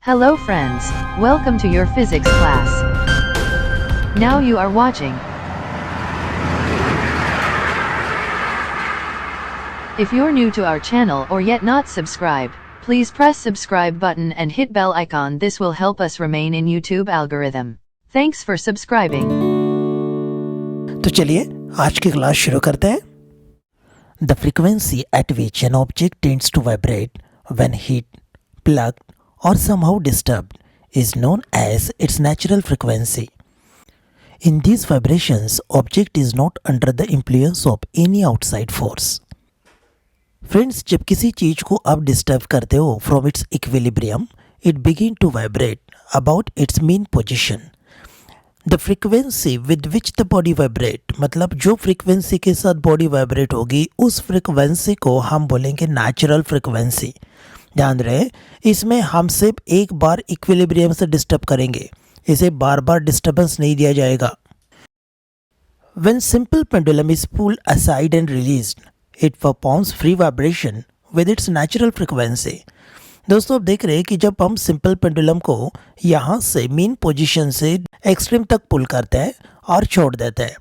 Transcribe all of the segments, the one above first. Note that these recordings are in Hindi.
Hello friends, welcome to your physics class. Now you are watching. If you're new to our channel or yet not subscribed, please press subscribe button and hit bell icon. This will help us remain in YouTube algorithm. Thanks for subscribing. तो चलिए आज की क्लास शुरू करते हैं. The frequency at which an object tends to vibrate when hit, plugged or somehow disturbed is known as its natural frequency. In these vibrations, object is not under the influence of any outside force. Friends, जब किसी चीज को आप डिस्टर्ब करते हो from its equilibrium, it begin to vibrate about its mean position. The frequency with which the body vibrate, मतलब जो फ्रीक्वेंसी के साथ बॉडी वाइब्रेट होगी उस फ्रीक्वेंसी को हम बोलेंगे नेचुरल फ्रीक्वेंसी. ध्यान रहे, इसमें हम सिर्फ एक बार इक्विलिब्रियम से डिस्टर्ब करेंगे, इसे बार बार डिस्टर्बेंस नहीं दिया जाएगा. When simple pendulum is pulled aside and released, it performs free vibration with its natural frequency. दोस्तों आप देख रहे हैं कि जब हम सिंपल पेंडुलम को यहाँ से मीन पोजीशन से एक्सट्रीम तक पुल करते हैं और छोड़ देते हैं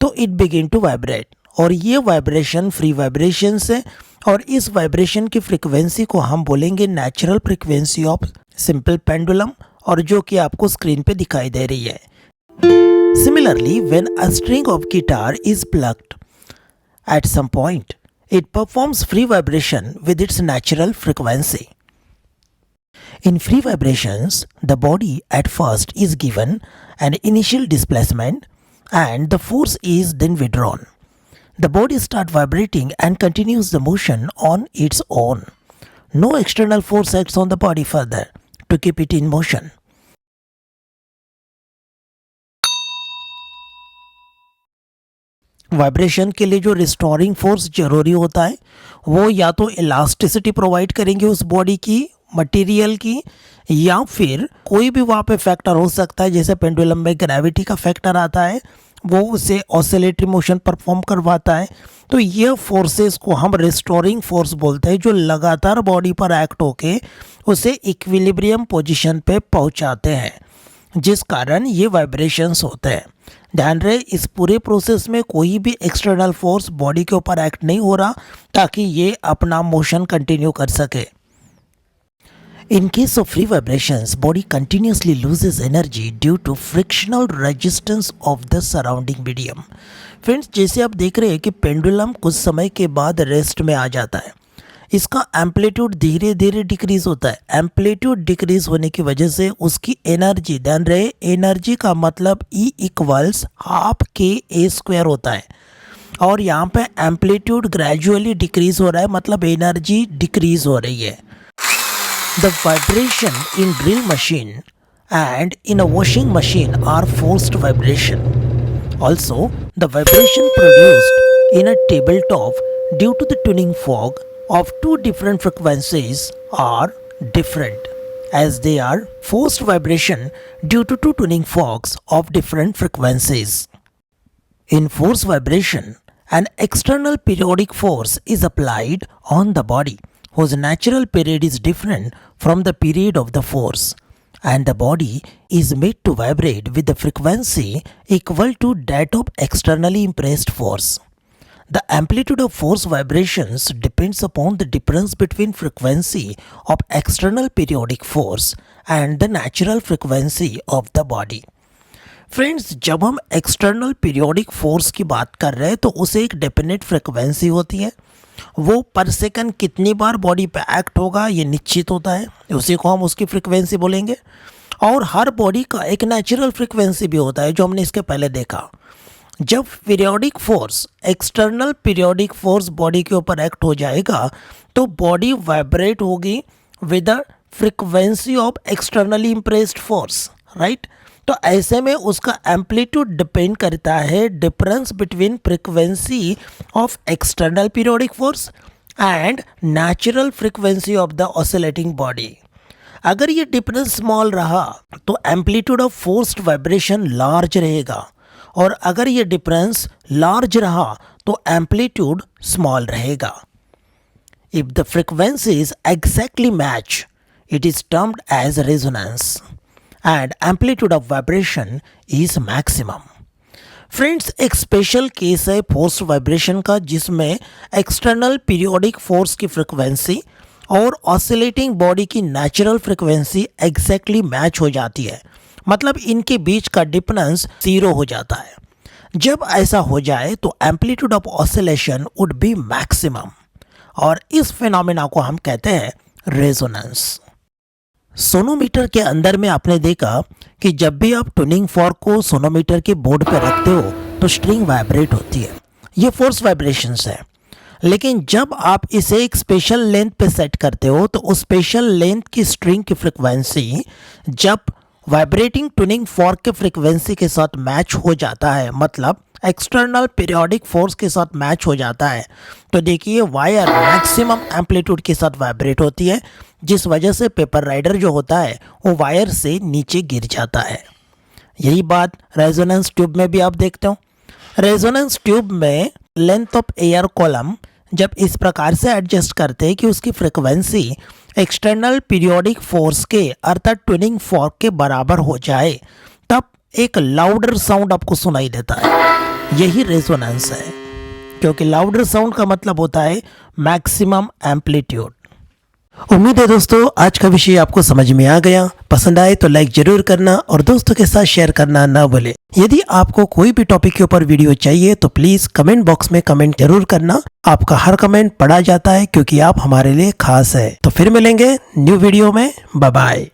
तो इट बिगिन टू वाइब्रेट, और ये वाइब्रेशन फ्री वाइब्रेशन से, और इस वाइब्रेशन की फ्रीक्वेंसी को हम बोलेंगे natural frequency of simple pendulum, और जो कि आपको स्क्रीन पे दिखाई दे रही है. Similarly when a string of guitar is plucked at some point, it performs free vibration with its natural frequency. In free vibrations, the body at first is given an initial displacement and the force is then withdrawn. The body starts vibrating and continues the motion on its own. No external force acts on the body further to keep it in motion. Vibration के लिए जो रिस्टोरिंग फोर्स जरूरी होता है वो या तो इलास्टिसिटी प्रोवाइड करेंगे उस बॉडी की, मटेरियल की, या फिर कोई भी वहाँ पे फैक्टर हो सकता है. जैसे पेंडुलम में ग्रेविटी का फैक्टर आता है, वो उसे ऑसिलेटरी मोशन परफॉर्म करवाता है. तो ये फोर्सेस को हम रिस्टोरिंग फोर्स बोलते हैं, जो लगातार बॉडी पर एक्ट होके उसे इक्विलिब्रियम पोजीशन पे पहुंचाते हैं, जिस कारण ये वाइब्रेशंस होते हैं. ध्यान रहे, इस पूरे प्रोसेस में कोई भी एक्सटर्नल फोर्स बॉडी के ऊपर एक्ट नहीं हो रहा ताकि ये अपना मोशन कंटिन्यू कर सके. In case of free vibrations, body continuously loses energy due to frictional resistance of the surrounding medium. Friends, जैसे आप देख रहे हैं कि पेंडुलम कुछ समय के बाद रेस्ट में आ जाता है, इसका एम्पलीट्यूड धीरे धीरे डिक्रीज होता है. एम्पलीट्यूड डिक्रीज होने की वजह से उसकी एनर्जी, ध्यान रहे एनर्जी का मतलब E इक्वल्स हाफ के ए स्क्वायर होता है, और यहाँ पे एम्पलीट्यूड ग्रेजुअली डिक्रीज हो रहा है, मतलब एनर्जी डिक्रीज हो रही है. The vibration in drill machine and in a washing machine are forced vibration. Also, the vibration produced in a tabletop due to the tuning fork of two different frequencies are different, as they are forced vibration due to two tuning forks of different frequencies. In forced vibration, an external periodic force is applied on the body, whose natural period is different from the period of the force, and the body is made to vibrate with the frequency equal to that of externally impressed force. The amplitude of force vibrations depends upon the difference between frequency of external periodic force and the natural frequency of the body. Friends, जब हम एक्सटर्नल पीरियोडिक फोर्स की बात कर रहे हैं तो उसे एक डेफिनेट फ्रिक्वेंसी होती है, वो पर सेकंड कितनी बार बॉडी पे एक्ट होगा ये निश्चित होता है, उसी को हम उसकी फ्रिक्वेंसी बोलेंगे. और हर बॉडी का एक नेचुरल फ्रिक्वेंसी भी होता है, जो हमने इसके पहले देखा. जब periodic force, external periodic force body के ऊपर एक्ट हो जाएगा तो बॉडी वाइब्रेट होगी with the frequency of externally impressed force, right. तो ऐसे में उसका एम्पलीट्यूड डिपेंड करता है difference between frequency of external periodic force and natural frequency of the oscillating body. अगर ये डिफरेंस स्मॉल रहा तो amplitude of forced vibration large रहेगा, और अगर ये डिफरेंस लार्ज रहा तो एम्पलीट्यूड स्मॉल रहेगा. If the frequencies exactly match, It is termed as resonance and amplitude of vibration is maximum. Friends, एक स्पेशल केस है फोर्स वाइब्रेशन का जिसमें एक्सटर्नल पीरियोडिक फोर्स की फ्रिक्वेंसी और ऑसिलेटिंग बॉडी की नेचुरल फ्रिक्वेंसी एग्जैक्टली मैच हो जाती है। मतलब इनके बीच का डिफरेंस 0 हो जाता है। जब ऐसा हो जाए तो amplitude of oscillation would be maximum और इस फिनोमेना को हम कहते हैं रेजोनेंस। सोनोमीटर के अंदर में आपने देखा कि जब भी आप ट्यूनिंग फॉर्क को सोनोमीटर के बोर्ड पर रखते हो तो स्ट्रिंग वाइब्रेट होती है। ये फोर्स वाइब्रेशंस है। लेकिन जब आप इसे एक स्पेशल लेंथ पे सेट करते हो तो उस स्पेशल लेंथ की स्ट्रिंग की फ्रिक्वेंसी जब वाइब्रेटिंग ट्यूनिंग फॉर्क के फ्रिक्वेंसी के साथ मैच हो जाता है, मतलब एक्सटर्नल पीरियोडिक फोर्स के साथ मैच हो जाता है, तो देखिए वायर मैक्सिमम एम्पलीट्यूड के साथ वाइब्रेट होती है, जिस वजह से पेपर राइडर जो होता है वो वायर से नीचे गिर जाता है। यही बात रेजोनेंस ट्यूब में भी आप देखते हो। रेजोनेंस ट्यूब में लेंथ ऑफ एयर कॉलम जब इस प्रकार से एडजस्ट करते हैं कि उसकी फ्रिक्वेंसी एक्सटर्नल पीरियोडिक फोर्स के अर्थात ट्यूनिंग फॉर्क के बराबर हो जाए, तब एक लाउडर साउंड आपको सुनाई देता है। यही रेजोनेंस है, क्योंकि लाउडर साउंड का मतलब होता है मैक्सिमम एम्पलीट्यूड। उम्मीद है दोस्तों आज का विषय आपको समझ में आ गया। पसंद आए तो लाइक जरूर करना और दोस्तों के साथ शेयर करना ना भूलें। यदि आपको कोई भी टॉपिक के ऊपर वीडियो चाहिए तो प्लीज कमेंट बॉक्स में कमेंट जरूर करना। आपका हर कमेंट पढ़ा जाता है क्योंकि आप हमारे लिए खास है। तो फिर मिलेंगे न्यू वीडियो में। Bye bye.